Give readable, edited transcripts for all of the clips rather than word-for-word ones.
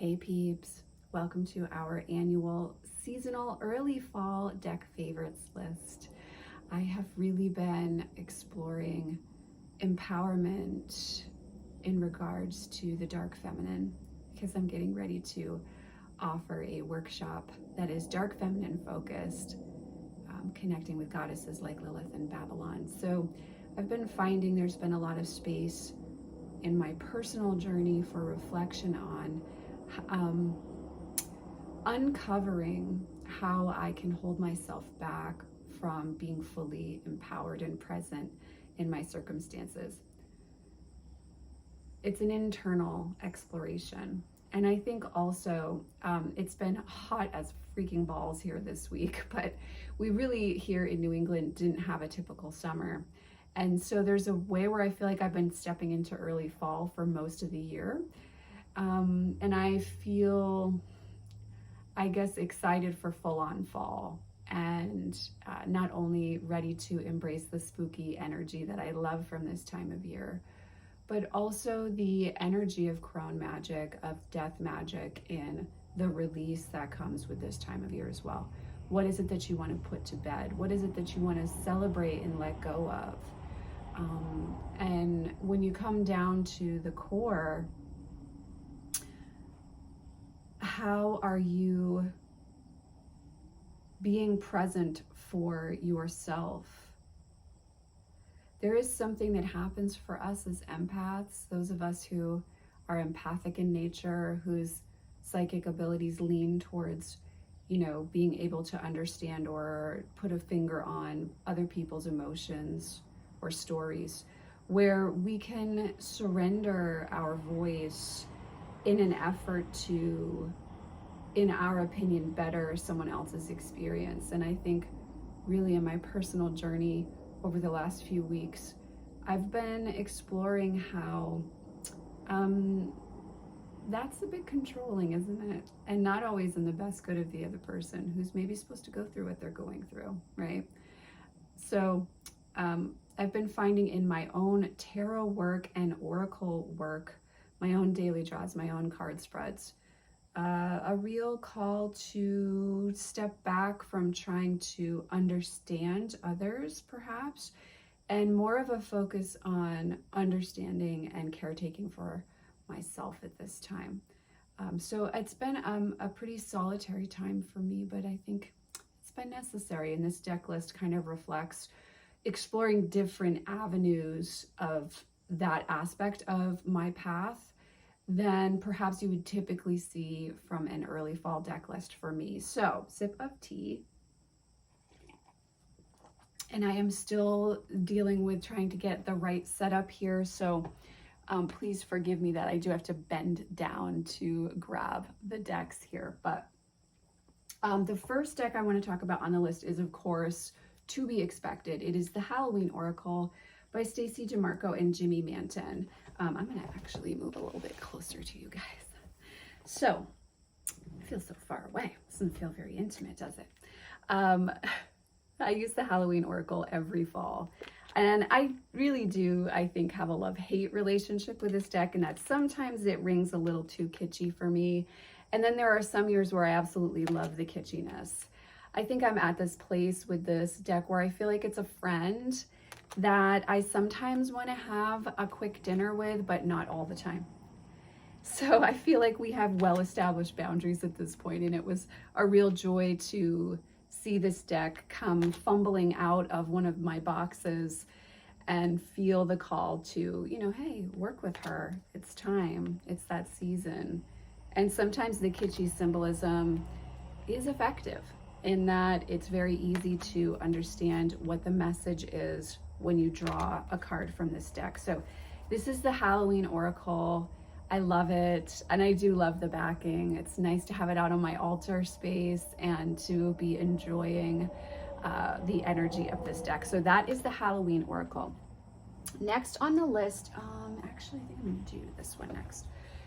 Hey peeps, welcome to our annual seasonal early fall deck favorites list. I have really been exploring empowerment in regards to the dark feminine because I'm getting ready to offer a workshop that is dark feminine focused, connecting with goddesses like Lilith and Babylon. So I've been finding there's been a lot of space in my personal journey for reflection on uncovering how I can hold myself back from being fully empowered and present in my circumstances. It's an internal exploration. And I think also it's been hot as freaking balls here this week, but we really here in New England didn't have a typical summer. And so there's a way where I feel like I've been stepping into early fall for most of the year. And I feel, I guess, excited for full-on fall and not only ready to embrace the spooky energy that I love from this time of year, but also the energy of crone magic, of death magic, in the release that comes with this time of year as well. What is it that you want to put to bed? What is it that you want to celebrate and let go of? And when you come down to the core, how are you being present for yourself? There is something that happens for us as empaths, those of us who are empathic in nature, whose psychic abilities lean towards, being able to understand or put a finger on other people's emotions or stories, where we can surrender our voice in an effort to, in our opinion, better someone else's experience. And I think really in my personal journey over the last few weeks, I've been exploring how that's a bit controlling, isn't it? And not always in the best good of the other person who's maybe supposed to go through what they're going through, right? So I've been finding in my own tarot work and oracle work, my own daily draws, my own card spreads, a real call to step back from trying to understand others, perhaps, and more of a focus on understanding and caretaking for myself at this time. So it's been a pretty solitary time for me, but I think it's been necessary. And this deck list kind of reflects exploring different avenues of that aspect of my path than perhaps you would typically see from an early fall deck list for me. So, sip of tea. And I am still dealing with trying to get the right setup here, so please forgive me that I do have to bend down to grab the decks here. But the first deck I want to talk about on the list is, of course, to be expected. It is the Halloween Oracle by Stacey DeMarco and Jimmy Manton. I'm going to actually move a little bit closer to you guys. So, I feel so far away. Doesn't feel very intimate, does it? I use the Halloween Oracle every fall. And I really do, I think, have a love-hate relationship with this deck, and that sometimes it rings a little too kitschy for me. And then there are some years where I absolutely love the kitschiness. I think I'm at this place with this deck where I feel like it's a friend that I sometimes want to have a quick dinner with, but not all the time. So I feel like we have well-established boundaries at this point, and it was a real joy to see this deck come fumbling out of one of my boxes and feel the call to, hey, work with her. It's time. It's that season. And sometimes the kitschy symbolism is effective in that it's very easy to understand what the message is when you draw a card from this deck. So this is the Halloween Oracle. I love it, and I do love the backing. It's nice to have it out on my altar space and to be enjoying the energy of this deck. So that is the Halloween Oracle. Next on the list, actually I think I'm gonna do this one next.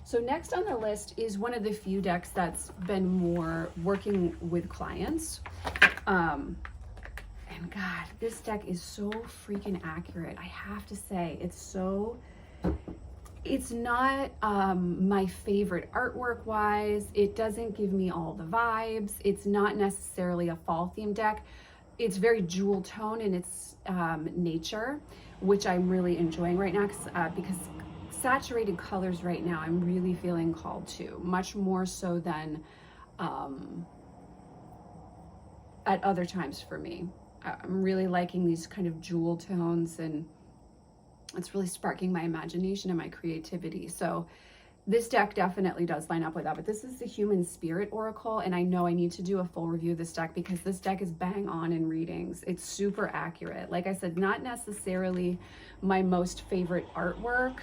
So next on the list is one of the few decks that's been more working with clients. And God, this deck is so freaking accurate. I have to say, it's so it's not my favorite artwork wise. It doesn't give me all the vibes. It's not necessarily a fall theme deck. It's very jewel tone in its nature, which I'm really enjoying right now because saturated colors right now I'm really feeling called to, much more so than at other times for me. I'm really liking these kind of jewel tones, and it's really sparking my imagination and my creativity. So this deck definitely does line up with that, but this is the Human Spirit Oracle, and I know I need to do a full review of this deck because this deck is bang on in readings. It's super accurate. Like I said, not necessarily my most favorite artwork,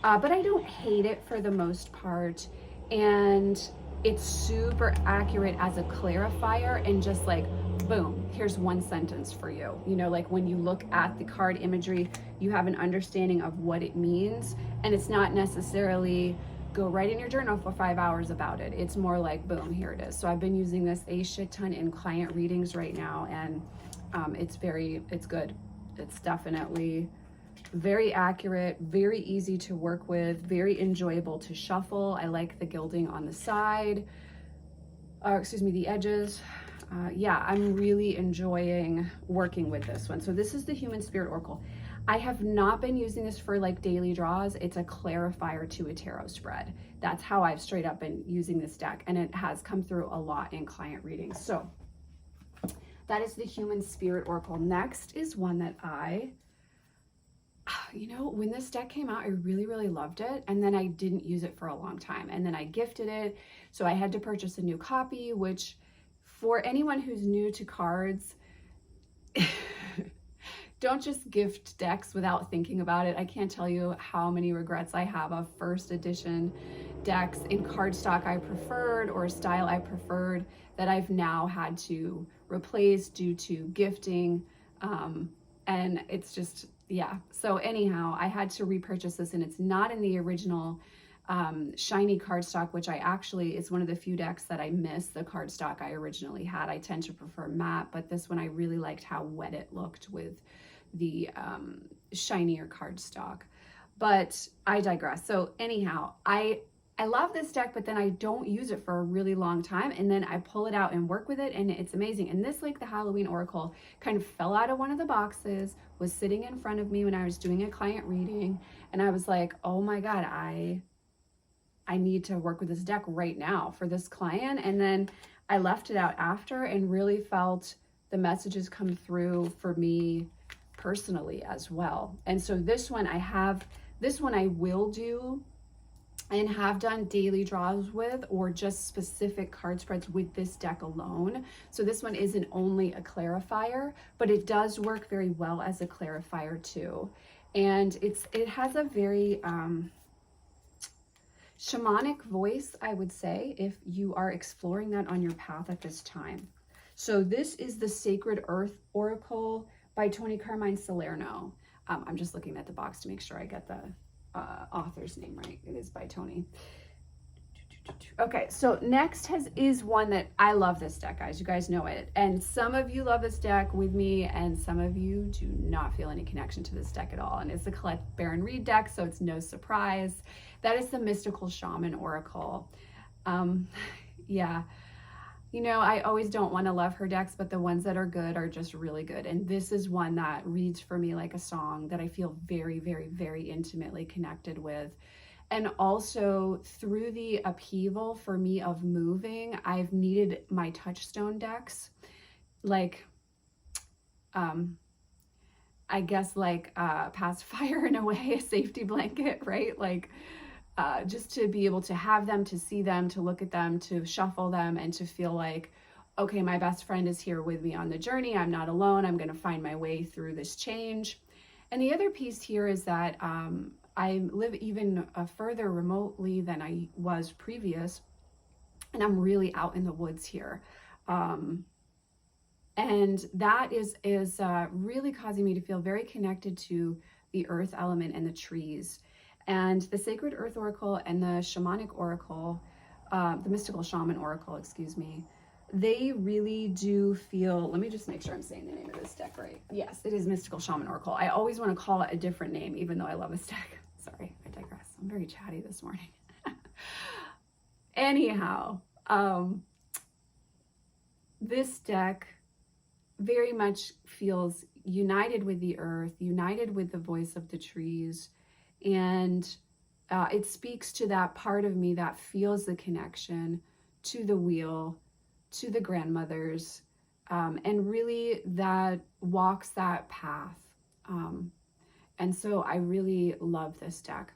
but I don't hate it for the most part, and it's super accurate as a clarifier, and just like, boom, here's one sentence for you. You know, like when you look at the card imagery, you have an understanding of what it means, and it's not necessarily go write in your journal for 5 hours about it. It's more like, boom, here it is. So I've been using this a shit ton in client readings right now, and it's good. It's definitely very accurate, very easy to work with, very enjoyable to shuffle. I like the gilding on the side, the edges. Yeah, I'm really enjoying working with this one. So this is the Human Spirit Oracle. I have not been using this for like daily draws. It's a clarifier to a tarot spread. That's how I've straight up been using this deck, and it has come through a lot in client readings. So that is the Human Spirit Oracle. Next is one that when this deck came out, I really, really loved it. And then I didn't use it for a long time. And then I gifted it. So I had to purchase a new copy, which for anyone who's new to cards, don't just gift decks without thinking about it. I can't tell you how many regrets I have of first edition decks in cardstock I preferred or a style I preferred that I've now had to replace due to gifting. And it's just, yeah. So anyhow, I had to repurchase this, and it's not in the original shiny cardstock, which it's one of the few decks that I miss the cardstock I originally had. I tend to prefer matte, but this one I really liked how wet it looked with the shinier cardstock. But I digress. So anyhow, I love this deck, but then I don't use it for a really long time, and then I pull it out and work with it, and it's amazing. And this, like the Halloween Oracle, kind of fell out of one of the boxes, was sitting in front of me when I was doing a client reading, and I was like, oh my God, I need to work with this deck right now for this client. And then I left it out after and really felt the messages come through for me personally as well. And so this one I will do and have done daily draws with, or just specific card spreads with this deck alone. So this one isn't only a clarifier, but it does work very well as a clarifier too. And it has a very shamanic voice, I would say, if you are exploring that on your path at this time. So this is the Sacred Earth Oracle by Tony Carmine Salerno. I'm just looking at the box to make sure I get the author's name right. It is by Tony. Okay, so next is one that I love this deck, guys. You guys know it. And some of you love this deck with me, and some of you do not feel any connection to this deck at all. And it's the Colette Baron Reed deck, so it's no surprise. That is the Mystical Shaman Oracle. Yeah. I always don't want to love her decks, but the ones that are good are just really good. And this is one that reads for me like a song that I feel very, very, very intimately connected with. And also through the upheaval for me of moving, I've needed my touchstone decks, like, I guess like pacifier in a way, a safety blanket, right? Like, just to be able to have them, to see them, to look at them, to shuffle them, and to feel like, okay, my best friend is here with me on the journey. I'm not alone. I'm going to find my way through this change. And the other piece here is that I live even further remotely than I was previous, and I'm really out in the woods here. And that is really causing me to feel very connected to the earth element and the trees. And the Sacred Earth Oracle and the Shamanic Oracle, the Mystical Shaman Oracle, excuse me, they really do feel, let me just make sure I'm saying the name of this deck right. Yes, it is Mystical Shaman Oracle. I always want to call it a different name, even though I love this deck. Sorry, I digress. I'm very chatty this morning. Anyhow, this deck very much feels united with the earth, united with the voice of the trees, and it speaks to that part of me that feels the connection to the wheel, to the grandmothers, and really that walks that path. And so I really love this deck.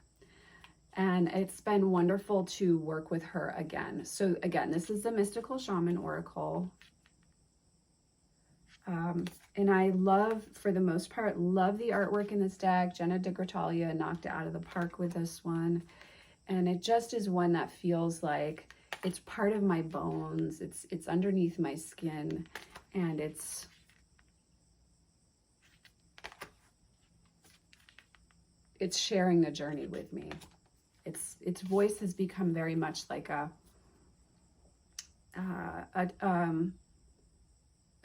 And it's been wonderful to work with her again. So again, this is the Mystical Shaman Oracle. And I love, for the most part, love the artwork in this deck. Jenna DeGratalia knocked it out of the park with this one. And it just is one that feels like it's part of my bones. It's underneath my skin, and it's sharing the journey with me. Its voice has become very much like a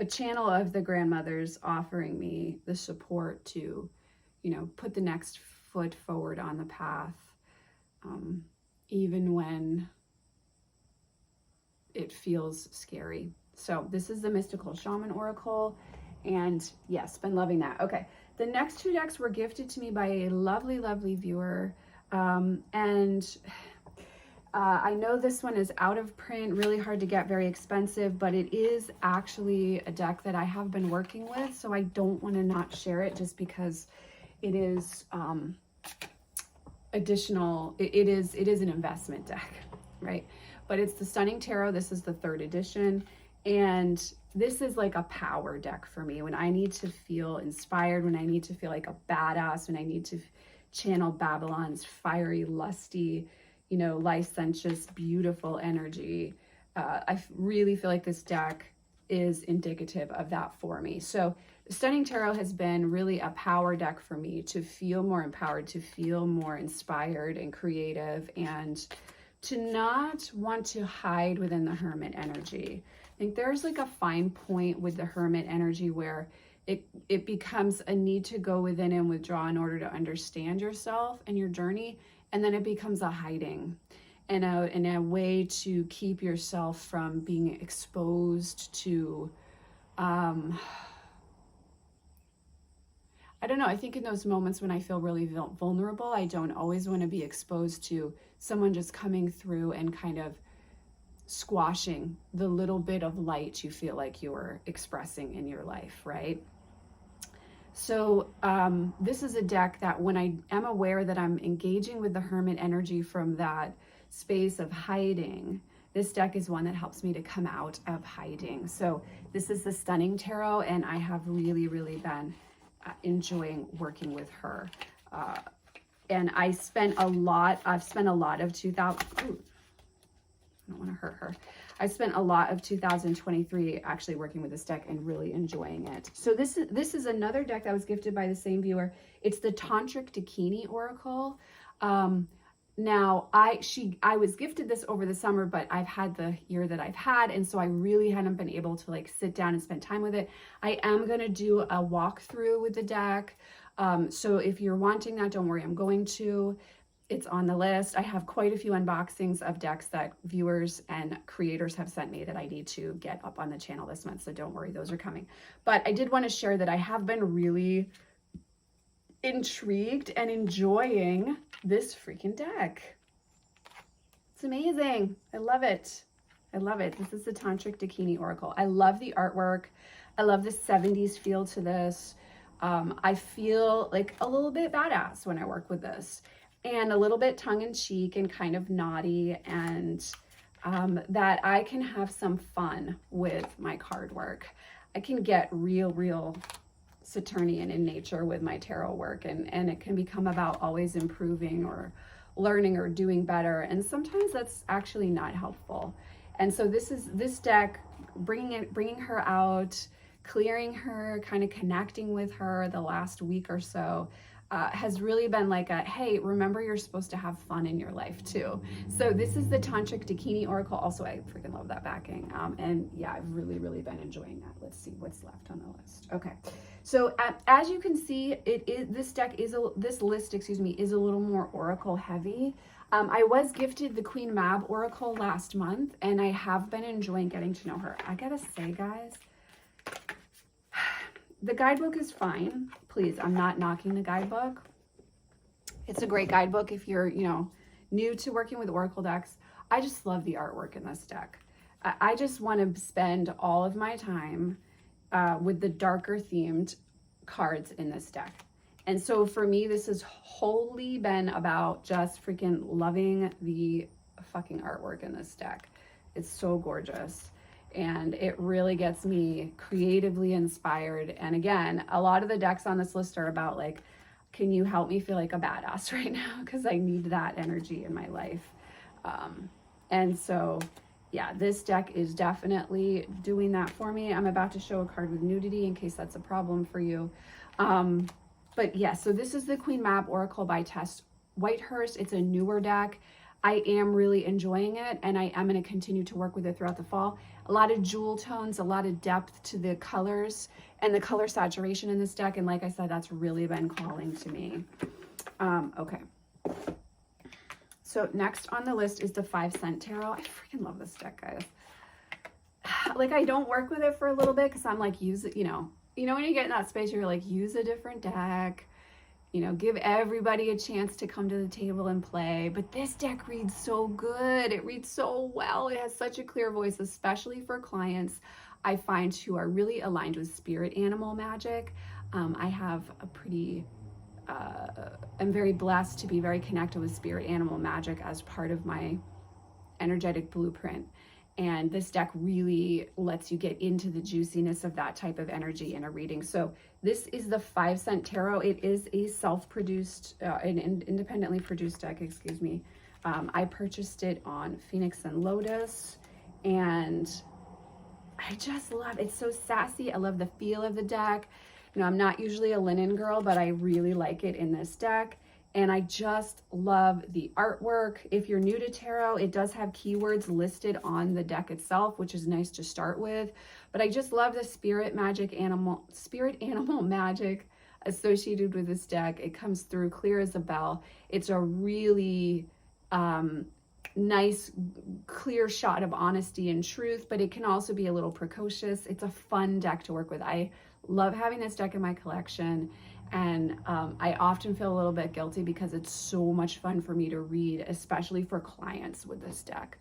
channel of the grandmothers offering me the support to, you know, put the next foot forward on the path, even when it feels scary. So this is the Mystical Shaman Oracle, and yes, been loving that. Okay, the next two decks were gifted to me by a lovely, lovely viewer, and I know this one is out of print, really hard to get, very expensive, but it is actually a deck that I have been working with, so I don't want to not share it just because it is additional. It is an investment deck, right? But it's the Stunning Tarot. This is the 3rd edition, and this is like a power deck for me when I need to feel inspired, when I need to feel like a badass, when I need to channel Babylon's fiery, lusty, you know, licentious, beautiful energy. I really feel like this deck is indicative of that for me. So the Stunning Tarot has been really a power deck for me to feel more empowered, to feel more inspired and creative, and to not want to hide within the Hermit energy. I think there's like a fine point with the Hermit energy where it becomes a need to go within and withdraw in order to understand yourself and your journey, and then it becomes a hiding and a way to keep yourself from being exposed to, I don't know, I think in those moments when I feel really vulnerable, I don't always want to be exposed to someone just coming through and kind of squashing the little bit of light you feel like you're expressing in your life, right? So this is a deck that when I am aware that I'm engaging with the Hermit energy from that space of hiding, this deck is one that helps me to come out of hiding. So this is the Stunning Tarot, and I have really, really been enjoying working with her. And I've spent a lot of 2000, ooh, I don't want to hurt her. I spent a lot of 2023 actually working with this deck and really enjoying it. So this is another deck that was gifted by the same viewer. It's the Tantric Dakini Oracle. Now I was gifted this over the summer, but I've had the year that I've had, and so I really hadn't been able to like sit down and spend time with it. I am gonna do a walkthrough with the deck. So if you're wanting that, don't worry, I'm going to. It's on the list. I have quite a few unboxings of decks that viewers and creators have sent me that I need to get up on the channel this month, so don't worry, those are coming. But I did want to share that I have been really intrigued and enjoying this freaking deck. It's amazing. I love it. I love it. This is the Tantric Dakini Oracle. I love the artwork. I love the 70s feel to this. I feel like a little bit badass when I work with this, and a little bit tongue-in-cheek and kind of naughty, and that I can have some fun with my card work. I can get real Saturnian in nature with my tarot work, and it can become about always improving or learning or doing better, and sometimes that's actually not helpful. And so this deck, bringing her out, clearing her, kind of connecting with her the last week or so, has really been like a, hey, remember you're supposed to have fun in your life too. So this is the Tantric Dakini Oracle. Also, I freaking love that backing. And yeah, I've really, really been enjoying that. Let's see what's left on the list. Okay. So as you can see, this list, excuse me, is a little more Oracle heavy. I was gifted the Queen Mab Oracle last month, and I have been enjoying getting to know her. I gotta say, guys, the guidebook is fine. Please, I'm not knocking the guidebook. It's a great guidebook if you're, new to working with Oracle decks. I just love the artwork in this deck. I just want to spend all of my time with the darker themed cards in this deck. And so for me, this has wholly been about just freaking loving the fucking artwork in this deck. It's so gorgeous. And it really gets me creatively inspired. And again, a lot of the decks on this list are about like, can you help me feel like a badass right now? Because I need that energy in my life. And so, yeah, this deck is definitely doing that for me. I'm about to show a card with nudity in case that's a problem for you. But yeah, so this is the Queen Mab Oracle by Tess Whitehurst. It's a newer deck. I am really enjoying it, and I am going to continue to work with it throughout the fall. A lot of jewel tones, a lot of depth to the colors and the color saturation in this deck. And like I said, that's really been calling to me. Okay. So next on the list is the 5 Cent Tarot. I freaking love this deck, guys. Like, I don't work with it for a little bit because I'm like, use it, when you get in that space, you're like, use a different deck. Give everybody a chance to come to the table and play. But this deck reads so good. It reads so well. It has such a clear voice, especially for clients I find who are really aligned with spirit animal magic. I have a pretty, I'm very blessed to be very connected with spirit animal magic as part of my energetic blueprint. And this deck really lets you get into the juiciness of that type of energy in a reading. So this is the 5 Cent Tarot. It is a self-produced, an independently produced deck, excuse me. I purchased it on Phoenix and Lotus, and I just love it. It's so sassy. I love the feel of the deck. I'm not usually a linen girl, but I really like it in this deck. And I just love the artwork. If you're new to tarot, it does have keywords listed on the deck itself, which is nice to start with. But I just love the spirit animal magic associated with this deck. It comes through clear as a bell. It's a really nice, clear shot of honesty and truth, but it can also be a little precocious. It's a fun deck to work with. I love having this deck in my collection. And I often feel a little bit guilty because it's so much fun for me to read, especially for clients with this deck.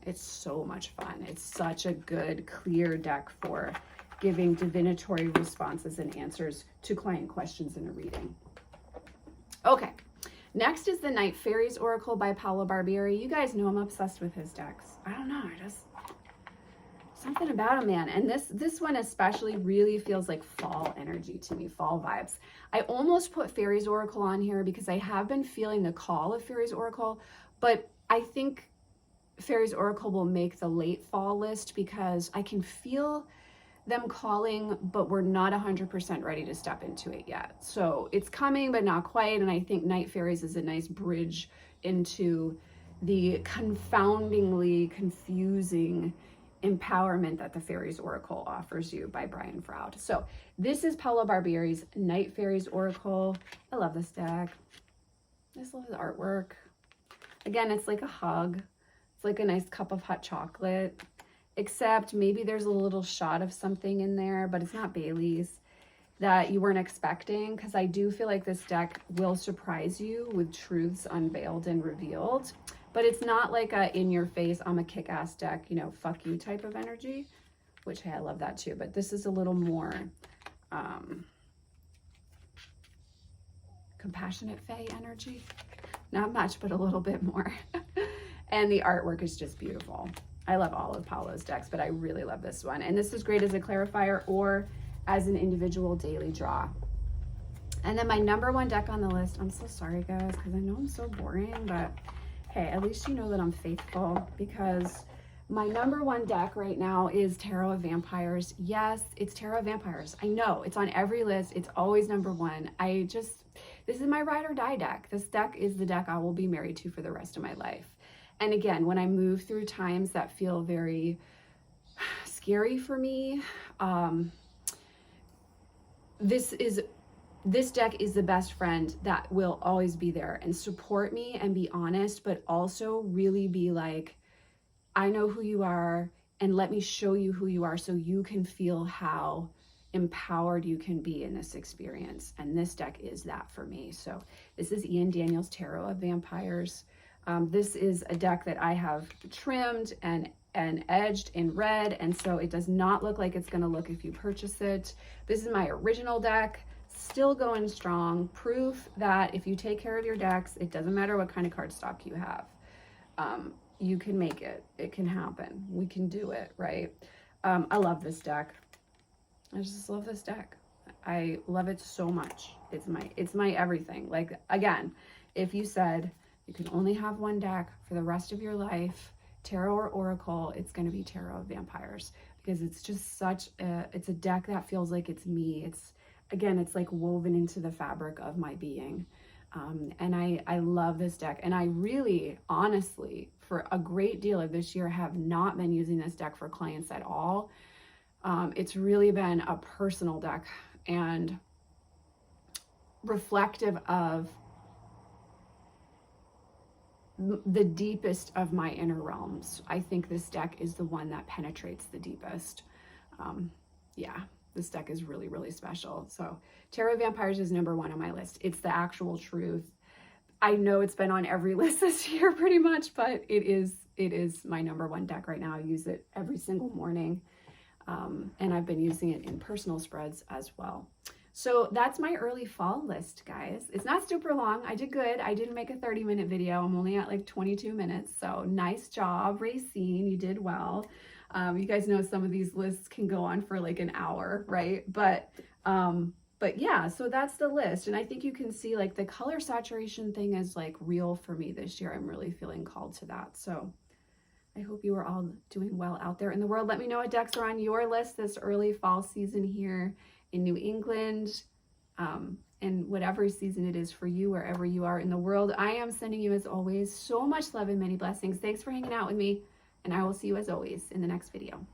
It's so much fun. It's such a good, clear deck for giving divinatory responses and answers to client questions in a reading. Okay, next is the Night Fairies Oracle by Paolo Barbieri. You guys know I'm obsessed with his decks. I don't know, something about him, man. And this one especially really feels like fall energy to me, fall vibes. I almost put Fairies Oracle on here because I have been feeling the call of Fairies Oracle, but I think Fairies Oracle will make the late fall list because I can feel them calling, but we're not 100% ready to step into it yet. So it's coming, but not quite. And I think Night Fairies is a nice bridge into the confoundingly confusing empowerment that the Fairies Oracle offers you by Brian Froud. So this is Paolo Barbieri's Night Fairies Oracle. I love this deck. I just love the artwork. Again, it's like a hug. It's like a nice cup of hot chocolate, except maybe there's a little shot of something in there, but it's not Bailey's, that you weren't expecting, because I do feel like this deck will surprise you with truths unveiled and revealed. But it's not like a in-your-face, I'm a kick-ass deck, fuck you type of energy, which, hey, I love that too. But this is a little more compassionate fae energy. Not much, but a little bit more. And the artwork is just beautiful. I love all of Paolo's decks, but I really love this one. And this is great as a clarifier or as an individual daily draw. And then my number one deck on the list, I'm so sorry, guys, because I know I'm so boring, but hey, at least you know that I'm faithful, because my number one deck right now is Tarot of Vampires. Yes, it's Tarot of Vampires. I know, it's on every list. It's always number one. this is my ride or die deck. This deck is the deck I will be married to for the rest of my life. And again, when I move through times that feel very scary for me, this deck is the best friend that will always be there and support me and be honest, but also really be like, I know who you are, and let me show you who you are so you can feel how empowered you can be in this experience. And this deck is that for me. So this is Ian Daniels Tarot of Vampires. This is a deck that I have trimmed and edged in red, and so it does not look like it's going to look if you purchase it. This is my original deck, still going strong. Proof that if you take care of your decks, it doesn't matter what kind of cardstock you have. You can make it. It can happen. We can do it, right? I love this deck. I just love this deck. I love it so much. It's my everything. Like, again, if you said you can only have one deck for the rest of your life, tarot or oracle, it's going to be Tarot of Vampires, because it's just it's a deck that feels like it's me. It's like woven into the fabric of my being. And I love this deck. And I really, honestly, for a great deal of this year, have not been using this deck for clients at all. It's really been a personal deck and reflective of the deepest of my inner realms. I think this deck is the one that penetrates the deepest. Yeah, this deck is really, really special. So Tarot of Vampires is number one on my list. It's the actual truth. I know it's been on every list this year pretty much, but it is my number one deck right now. I use it every single morning. And I've been using it in personal spreads as well. So that's my early fall list, guys. It's not super long. I did good. I didn't make a 30-minute video. I'm only at like 22 minutes. So nice job, Racine. You did well. You guys know some of these lists can go on for like an hour, right? But yeah, so that's the list. And I think you can see like the color saturation thing is like real for me this year. I'm really feeling called to that. So I hope you are all doing well out there in the world. Let me know what decks are on your list this early fall season here in New England, and whatever season it is for you, wherever you are in the world. I am sending you, as always, so much love and many blessings. Thanks for hanging out with me, and I will see you, as always, in the next video.